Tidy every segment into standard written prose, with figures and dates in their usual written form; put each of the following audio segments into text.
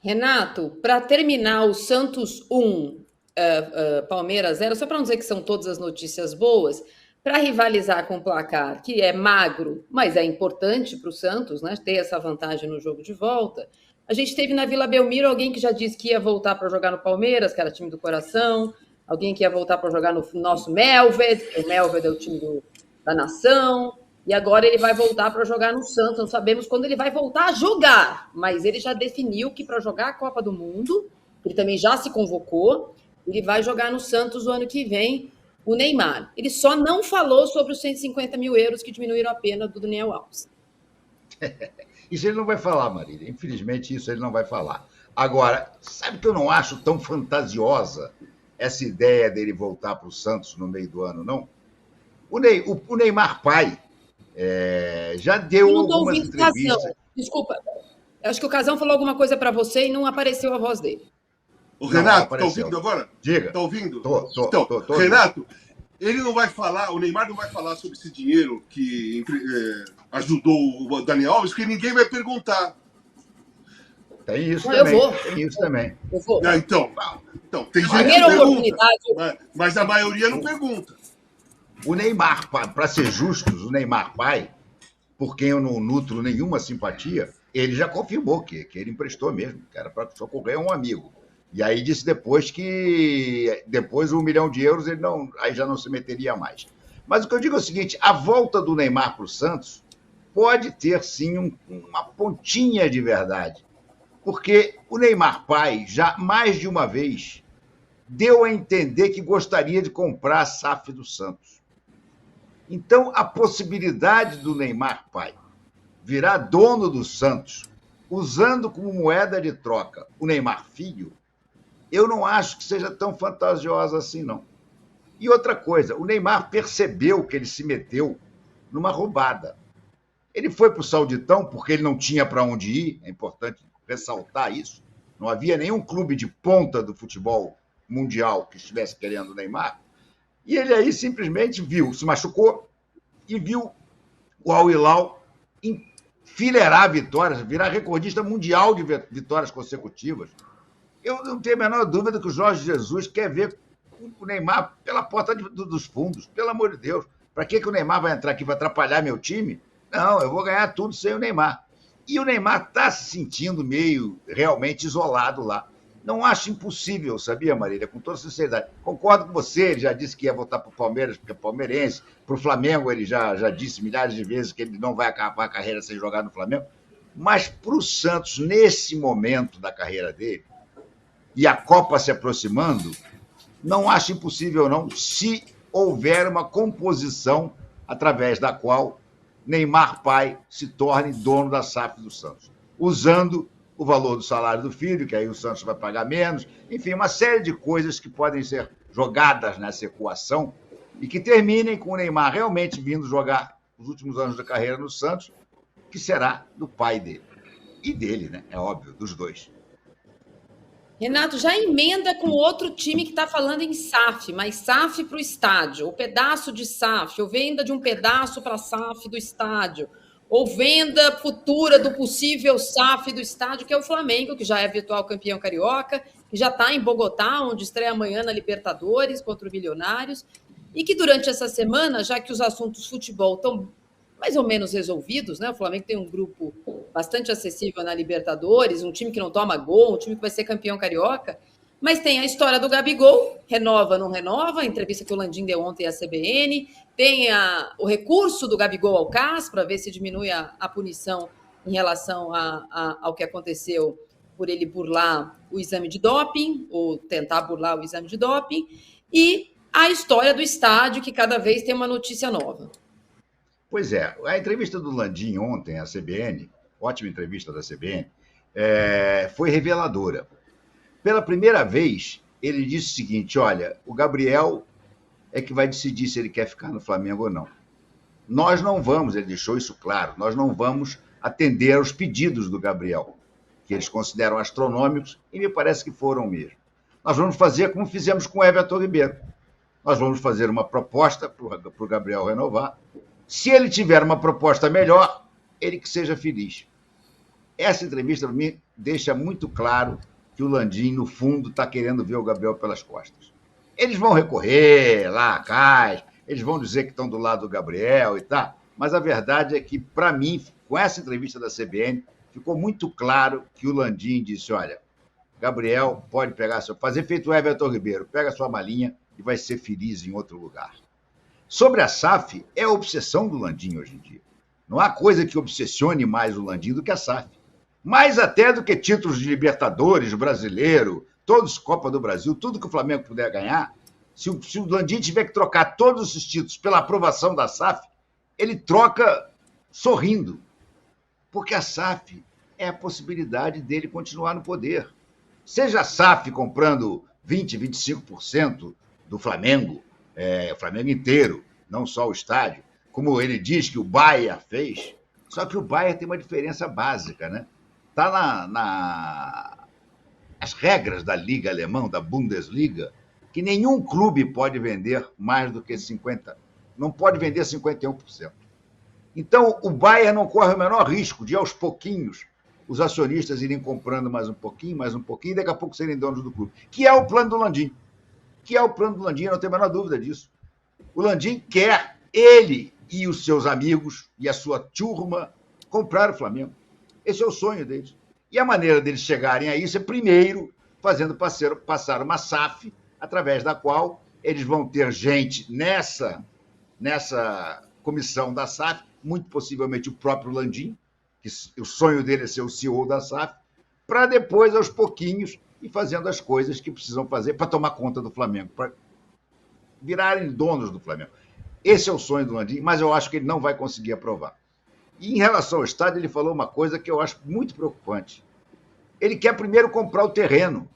Renato, para terminar o Santos 1, Palmeiras 0, só para não dizer que são todas as notícias boas, para rivalizar com o placar, que é magro, mas é importante para o Santos, né, ter essa vantagem no jogo de volta. A gente teve na Vila Belmiro alguém que já disse que ia voltar para jogar no Palmeiras, que era time do coração, alguém que ia voltar para jogar no nosso Melved, que o Melved é o time da nação, e agora ele vai voltar para jogar no Santos. Não sabemos quando ele vai voltar a jogar, mas ele já definiu que para jogar a Copa do Mundo, ele também já se convocou, ele vai jogar no Santos o ano que vem, o Neymar. Ele só não falou sobre os 150 mil euros que diminuíram a pena do Daniel Alves. Isso ele não vai falar, Marília. Infelizmente, isso ele não vai falar. Agora, sabe que eu não acho tão fantasiosa essa ideia dele voltar para o Santos no meio do ano, não? O Neymar pai já deu Eu não estou algumas ouvindo Casão. entrevistas. Desculpa. Eu acho que o Casão falou alguma coisa para você e não apareceu a voz dele. O Não, não Renato, tá apareceu. ouvindo agora? Diga. Tá ouvindo? Tô ouvindo. Renato, ele não vai falar, o Neymar não vai falar sobre esse dinheiro que ajudou o Daniel Alves, porque ninguém vai perguntar. Tem isso Não, também. eu vou. Tem isso também. Eu vou. Então, tem gente Primeira que pergunta, oportunidade. mas a maioria não pergunta. O Neymar, para ser justos, o Neymar pai, por quem eu não nutro nenhuma simpatia, ele já confirmou que ele emprestou mesmo, que era para socorrer um amigo. E aí disse depois que depois 1 milhão de euros ele não, aí já não se meteria mais. Mas o que eu digo é o seguinte: a volta do Neymar para o Santos pode ter sim uma pontinha de verdade, porque o Neymar pai já mais de uma vez deu a entender que gostaria de comprar a SAF do Santos. Então, a possibilidade do Neymar pai virar dono do Santos, usando como moeda de troca o Neymar filho, eu não acho que seja tão fantasiosa assim, não. E outra coisa, o Neymar percebeu que ele se meteu numa roubada. Ele foi para o Sauditão porque ele não tinha para onde ir, é importante ressaltar isso. Não havia nenhum clube de ponta do futebol mundial que estivesse querendo o Neymar. E ele aí simplesmente viu, se machucou e viu o Al Hilal enfileirar vitórias, virar recordista mundial de vitórias consecutivas. Eu não tenho a menor dúvida que o Jorge Jesus quer ver o Neymar pela porta dos fundos, pelo amor de Deus. Para que o Neymar vai entrar aqui para atrapalhar meu time? Não, eu vou ganhar tudo sem o Neymar. E o Neymar está se sentindo meio realmente isolado lá. Não acho impossível, sabia, Marília? Com toda sinceridade. Concordo com você, ele já disse que ia voltar para o Palmeiras, porque é palmeirense. Para o Flamengo, ele já disse milhares de vezes que ele não vai acabar a carreira sem jogar no Flamengo. Mas para o Santos, nesse momento da carreira dele, e a Copa se aproximando, não acho impossível, não, se houver uma composição através da qual Neymar pai se torne dono da SAF do Santos, usando o valor do salário do filho, que aí o Santos vai pagar menos, enfim, uma série de coisas que podem ser jogadas nessa equação e que terminem com o Neymar realmente vindo jogar os últimos anos da carreira no Santos, que será do pai dele. E dele, né? É óbvio, dos dois. Renato, já emenda com outro time que está falando em SAF, mas SAF para o estádio, ou pedaço de SAF, ou venda de um pedaço para a SAF do estádio, ou venda futura do possível SAF do estádio, que é o Flamengo, que já é virtual campeão carioca, que já está em Bogotá, onde estreia amanhã na Libertadores contra o Milionários, e que durante essa semana, já que os assuntos futebol estão mais ou menos resolvidos, né? O Flamengo tem um grupo bastante acessível na Libertadores, um time que não toma gol, um time que vai ser campeão carioca, mas tem a história do Gabigol, renova, não renova, a entrevista que o Landim deu ontem à CBN, tem o recurso do Gabigol ao CAS para ver se diminui a punição em relação ao que aconteceu por ele burlar o exame de doping, ou tentar burlar o exame de doping, e a história do estádio, que cada vez tem uma notícia nova. Pois é, a entrevista do Landim ontem à CBN, ótima entrevista da CBN, foi reveladora. Pela primeira vez, ele disse o seguinte: olha, o Gabriel é que vai decidir se ele quer ficar no Flamengo ou não. Nós não vamos, ele deixou isso claro, nós não vamos atender aos pedidos do Gabriel, que eles consideram astronômicos, e me parece que foram mesmo. Nós vamos fazer como fizemos com o Everton Ribeiro. Nós vamos fazer uma proposta para o Gabriel renovar. Se ele tiver uma proposta melhor, ele que seja feliz. Essa entrevista, para mim, deixa muito claro que o Landim, no fundo, está querendo ver o Gabriel pelas costas. Eles vão recorrer lá a Cais, eles vão dizer que estão do lado do Gabriel e tal, mas a verdade é que, para mim, com essa entrevista da CBN, ficou muito claro que o Landim disse, olha, Gabriel pode pegar, fazer feito o Everton Ribeiro, pega sua malinha e vai ser feliz em outro lugar. Sobre a SAF, é a obsessão do Landim hoje em dia. Não há coisa que obsessione mais o Landim do que a SAF. Mais até do que títulos de Libertadores, Brasileiro, todos Copa do Brasil, tudo que o Flamengo puder ganhar. Se o Landim tiver que trocar todos esses títulos pela aprovação da SAF, ele troca sorrindo. Porque a SAF é a possibilidade dele continuar no poder. Seja a SAF comprando 20%, 25% do Flamengo, o Flamengo inteiro, não só o estádio, como ele diz que o Bayern fez, só que o Bayern tem uma diferença básica, né? Está as regras da Liga Alemã, da Bundesliga, que nenhum clube pode vender mais do que 50%, não pode vender 51%. Então, o Bayern não corre o menor risco de, aos pouquinhos, os acionistas irem comprando mais um pouquinho, e daqui a pouco serem donos do clube. Que é o plano do Landim. Eu não tenho a menor dúvida disso. O Landim quer, ele e os seus amigos e a sua turma, comprar o Flamengo. Esse é o sonho deles. E a maneira deles chegarem a isso é, primeiro, fazendo passar uma SAF, através da qual eles vão ter gente nessa comissão da SAF, muito possivelmente o próprio Landim, que o sonho dele é ser o CEO da SAF, para depois, aos pouquinhos, ir fazendo as coisas que precisam fazer para tomar conta do Flamengo, para virarem donos do Flamengo. Esse é o sonho do Landim, mas eu acho que ele não vai conseguir aprovar. E em relação ao estádio, ele falou uma coisa que eu acho muito preocupante. Ele quer primeiro comprar o terreno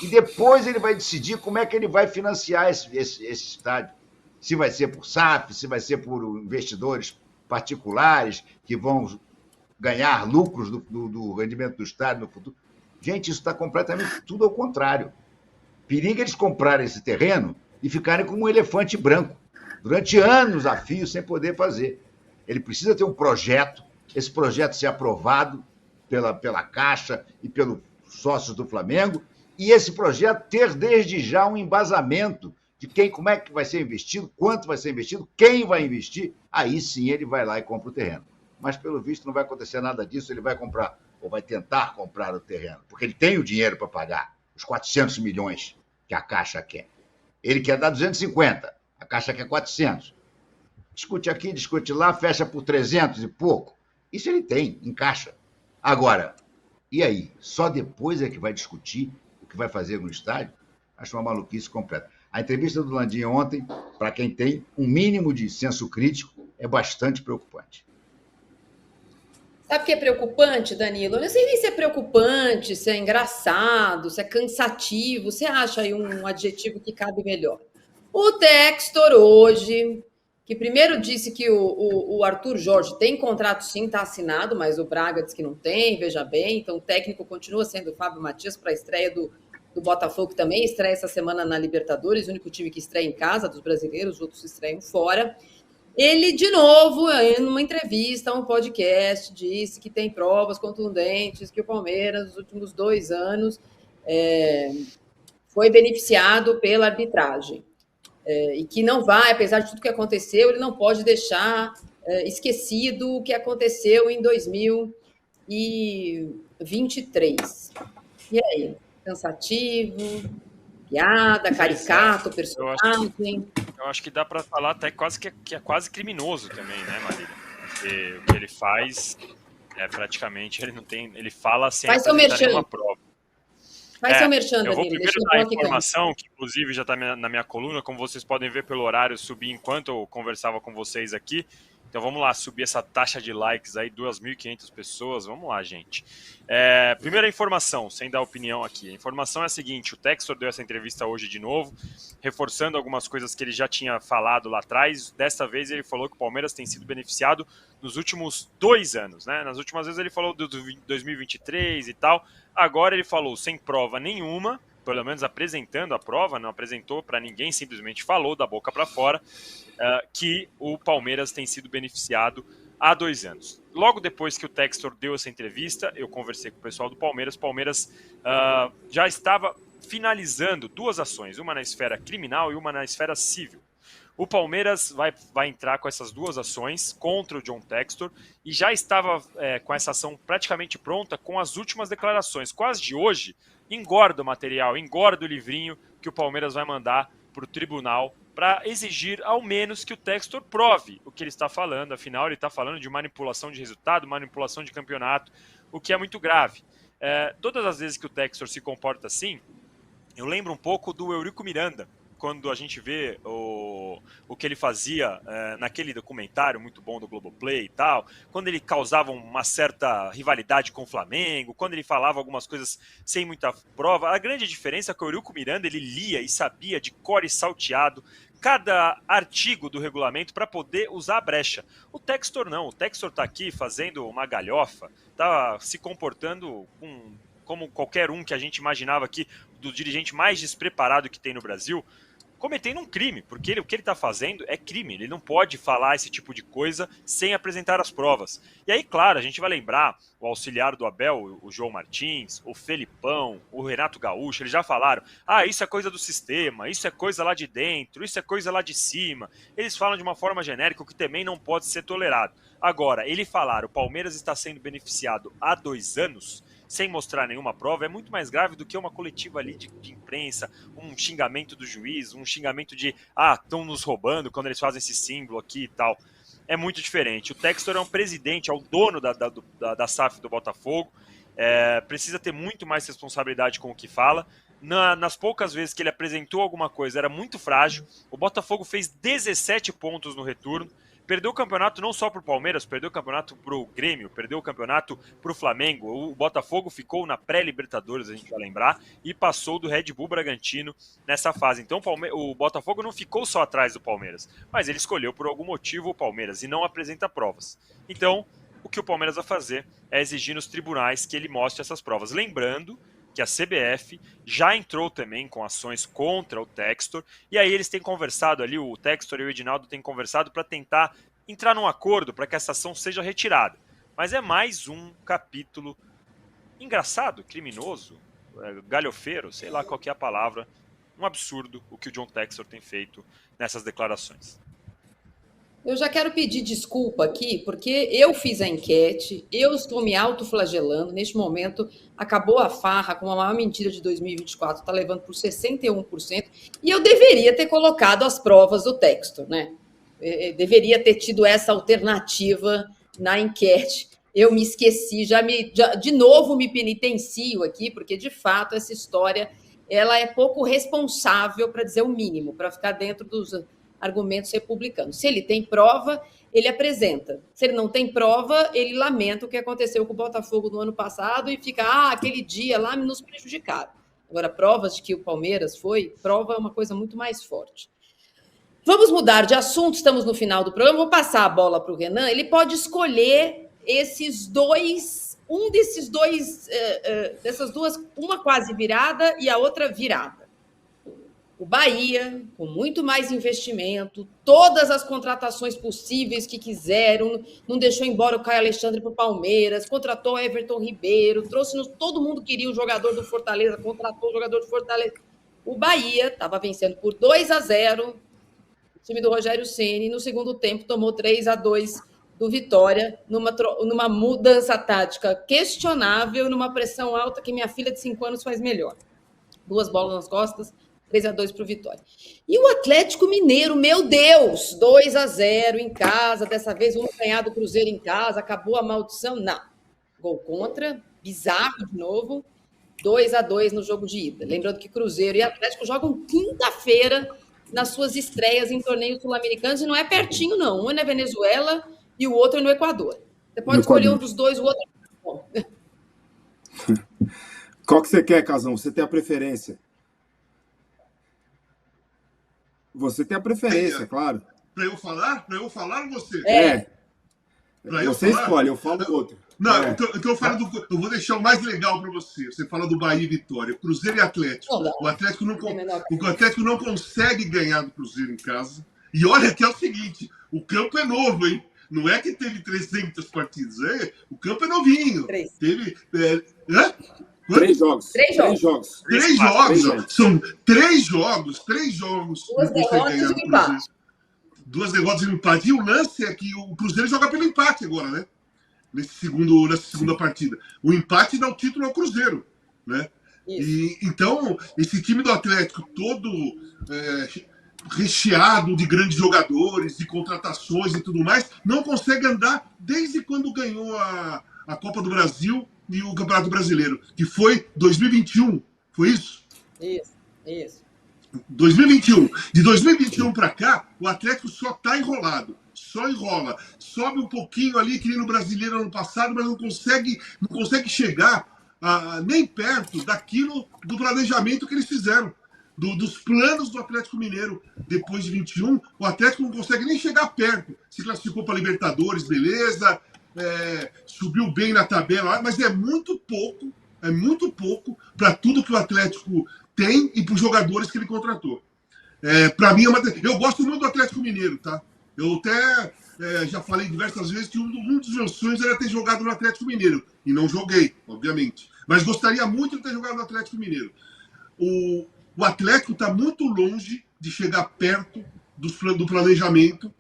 e depois ele vai decidir como é que ele vai financiar esse estádio. Se vai ser por SAF, se vai ser por investidores particulares que vão ganhar lucros do rendimento do estádio no futuro. Gente, isso está completamente tudo ao contrário. Periga eles comprarem esse terreno e ficarem como um elefante branco, durante anos a fio, sem poder fazer. Ele precisa ter um projeto, esse projeto ser aprovado pela Caixa e pelos sócios do Flamengo, e esse projeto ter desde já um embasamento de como é que vai ser investido, quanto vai ser investido, quem vai investir, aí sim ele vai lá e compra o terreno. Mas, pelo visto, não vai acontecer nada disso, ele vai comprar, ou vai tentar comprar o terreno, porque ele tem o dinheiro para pagar os 400 milhões que a Caixa quer. Ele quer dar 250, a Caixa quer 400. Discute aqui, discute lá, fecha por 300 e pouco. Isso ele tem, em caixa. Agora, e aí? Só depois é que vai discutir o que vai fazer no estádio? Acho uma maluquice completa. A entrevista do Landim ontem, para quem tem um mínimo de senso crítico, é bastante preocupante. Sabe o que é preocupante, Danilo? Eu não sei nem se é preocupante, se é engraçado, se é cansativo. Você acha aí um adjetivo que cabe melhor? O Textor hoje, que primeiro disse que o Arthur Jorge tem contrato sim, está assinado, mas o Braga disse que não tem, veja bem. Então o técnico continua sendo o Fábio Matias para a estreia do Botafogo, que também estreia essa semana na Libertadores, o único time que estreia em casa dos brasileiros, os outros estreiam fora. Ele, de novo, em uma entrevista, um podcast, disse que tem provas contundentes, que o Palmeiras, nos últimos 2 anos, foi beneficiado pela arbitragem. E que não vai, apesar de tudo que aconteceu, ele não pode deixar esquecido o que aconteceu em 2023. E aí? Cansativo? Piada, caricato, personagem? Eu acho que dá para falar até quase que é quase criminoso também, né, Marília? Porque o que ele faz praticamente ele fala sem apresentar nenhuma prova. Faz seu merchan, eu vou Danilo. primeiro dar a informação, que inclusive já está na minha coluna, como vocês podem ver pelo horário, subir enquanto eu conversava com vocês aqui. Então vamos lá, subir essa taxa de likes aí, 2.500 pessoas, vamos lá, gente. Primeira informação, sem dar opinião aqui. A informação é a seguinte, o Textor deu essa entrevista hoje de novo, reforçando algumas coisas que ele já tinha falado lá atrás. Desta vez ele falou que o Palmeiras tem sido beneficiado nos últimos 2 anos, né? Nas últimas vezes ele falou do 2023 e tal, agora ele falou sem prova nenhuma, pelo menos apresentando a prova, não apresentou para ninguém, simplesmente falou da boca para fora, que o Palmeiras tem sido beneficiado há 2 anos. Logo depois que o Textor deu essa entrevista, eu conversei com o pessoal do Palmeiras. O Palmeiras já estava finalizando 2 ações, uma na esfera criminal e uma na esfera civil. O Palmeiras vai entrar com essas 2 ações contra o John Textor e já estava com essa ação praticamente pronta com as últimas declarações. Quase de hoje, engorda o material, engorda o livrinho que o Palmeiras vai mandar para o tribunal para exigir ao menos que o Textor prove o que ele está falando. Afinal, ele está falando de manipulação de resultado, manipulação de campeonato, o que é muito grave. Todas as vezes que o Textor se comporta assim, eu lembro um pouco do Eurico Miranda, quando a gente vê o que ele fazia naquele documentário muito bom do Globoplay e tal, quando ele causava uma certa rivalidade com o Flamengo, quando ele falava algumas coisas sem muita prova. A grande diferença é que o Eurico Miranda, ele lia e sabia de cor e salteado cada artigo do regulamento para poder usar a brecha. O Textor não, o Textor está aqui fazendo uma galhofa, está se comportando como qualquer um que a gente imaginava aqui, do dirigente mais despreparado que tem no Brasil, cometendo um crime, porque o que ele está fazendo é crime, ele não pode falar esse tipo de coisa sem apresentar as provas. E aí, claro, a gente vai lembrar o auxiliar do Abel, o João Martins, o Felipão, o Renato Gaúcho, eles já falaram, isso é coisa do sistema, isso é coisa lá de dentro, isso é coisa lá de cima. Eles falam de uma forma genérica, o que também não pode ser tolerado. Agora, ele falar, o Palmeiras está sendo beneficiado há 2 anos, sem mostrar nenhuma prova, é muito mais grave do que uma coletiva ali de imprensa, um xingamento do juiz, um xingamento de estão nos roubando quando eles fazem esse símbolo aqui e tal. É muito diferente. O Textor é um presidente, é o dono da SAF do Botafogo, precisa ter muito mais responsabilidade com o que fala. Nas poucas vezes que ele apresentou alguma coisa, era muito frágil. O Botafogo fez 17 pontos no retorno, perdeu o campeonato não só para o Palmeiras, perdeu o campeonato para o Grêmio, perdeu o campeonato para o Flamengo. O Botafogo ficou na pré-Libertadores, a gente vai lembrar, e passou do Red Bull Bragantino nessa fase. Então o Botafogo não ficou só atrás do Palmeiras, mas ele escolheu por algum motivo o Palmeiras e não apresenta provas. Então, o que o Palmeiras vai fazer é exigir nos tribunais que ele mostre essas provas. Lembrando que a CBF já entrou também com ações contra o Textor, e aí eles têm conversado ali, o Textor e o Edinaldo têm conversado para tentar entrar num acordo para que essa ação seja retirada. Mas é mais um capítulo engraçado, criminoso, galhofeiro, sei lá qual que é a palavra, um absurdo o que o John Textor tem feito nessas declarações. Eu já quero pedir desculpa aqui, porque eu fiz a enquete, eu estou me autoflagelando. Neste momento, acabou a farra com a maior mentira de 2024, está levando por 61%, e eu deveria ter colocado as provas do Textor, né? Eu deveria ter tido essa alternativa na enquete. Eu me esqueci, de novo me penitencio aqui, porque, de fato, essa história ela é pouco responsável, para dizer o mínimo, para ficar dentro dos argumentos republicanos. Se ele tem prova, ele apresenta. Se ele não tem prova, ele lamenta o que aconteceu com o Botafogo no ano passado e fica, aquele dia lá nos prejudicaram. Agora, provas de que o Palmeiras prova é uma coisa muito mais forte. Vamos mudar de assunto, estamos no final do programa, vou passar a bola para o Renan, ele pode escolher dessas duas, uma quase virada e a outra virada. O Bahia, com muito mais investimento, todas as contratações possíveis que quiseram, não deixou embora o Caio Alexandre para o Palmeiras, contratou o Everton Ribeiro, todo mundo queria o jogador do Fortaleza, contratou o jogador do Fortaleza. O Bahia estava vencendo por 2-0, o time do Rogério Ceni, no segundo tempo tomou 3-2 do Vitória, numa mudança tática questionável, numa pressão alta que minha filha de 5 anos faz melhor. 2 bolas nas costas, 3-2 para o Vitória. E o Atlético Mineiro, meu Deus, 2-0 em casa, dessa vez vamos ganhar do Cruzeiro em casa, acabou a maldição? Não. Gol contra, bizarro de novo, 2-2 no jogo de ida. Lembrando que Cruzeiro e Atlético jogam quinta-feira nas suas estreias em torneios sul-americanos, e não é pertinho, não. Um é na Venezuela e o outro é no Equador. Você pode escolher um dos dois, o outro é bom. Qual que você quer, Casão? Você tem a preferência? Você tem a preferência, claro. Para eu falar? Para eu falar ou você? Você escolhe, eu falo do outro. Não, então eu vou deixar o mais legal para você. Você fala do Bahia e Vitória. Cruzeiro e Atlético. O Atlético não consegue ganhar do Cruzeiro em casa. E olha que é o seguinte, o campo é novo, hein? Não é que teve 300 partidas. O campo é novinho. 3. Teve... 3 jogos. 3 jogos. 3 jogos. São 3 jogos. 3 jogos. 2 derrotas e um empate. 2 derrotas e um empate. E o lance é que o Cruzeiro joga pelo empate agora, né? Nessa segunda partida. O empate dá o título ao Cruzeiro, né? E, então, esse time do Atlético todo recheado de grandes jogadores, de contratações e tudo mais, não consegue andar desde quando ganhou a Copa do Brasil e o Campeonato Brasileiro, que foi 2021. Foi isso? Isso. 2021. De 2021 para cá, o Atlético só tá enrolado. Só enrola. Sobe um pouquinho ali, que nem no Brasileiro ano passado, mas não consegue chegar nem perto daquilo do planejamento que eles fizeram. Dos planos do Atlético Mineiro. Depois de 21, o Atlético não consegue nem chegar perto. Se classificou para Libertadores, beleza. Subiu bem na tabela, mas é muito pouco para tudo que o Atlético tem e para os jogadores que ele contratou. Para mim, eu gosto muito do Atlético Mineiro, tá? Eu até já falei diversas vezes que um dos meus sonhos era ter jogado no Atlético Mineiro. E não joguei, obviamente. Mas gostaria muito de ter jogado no Atlético Mineiro. O Atlético está muito longe de chegar perto do planejamento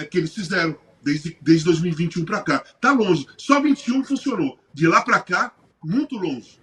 que eles fizeram desde 2021 para cá. Está longe. Só 21 funcionou. De lá para cá, muito longe.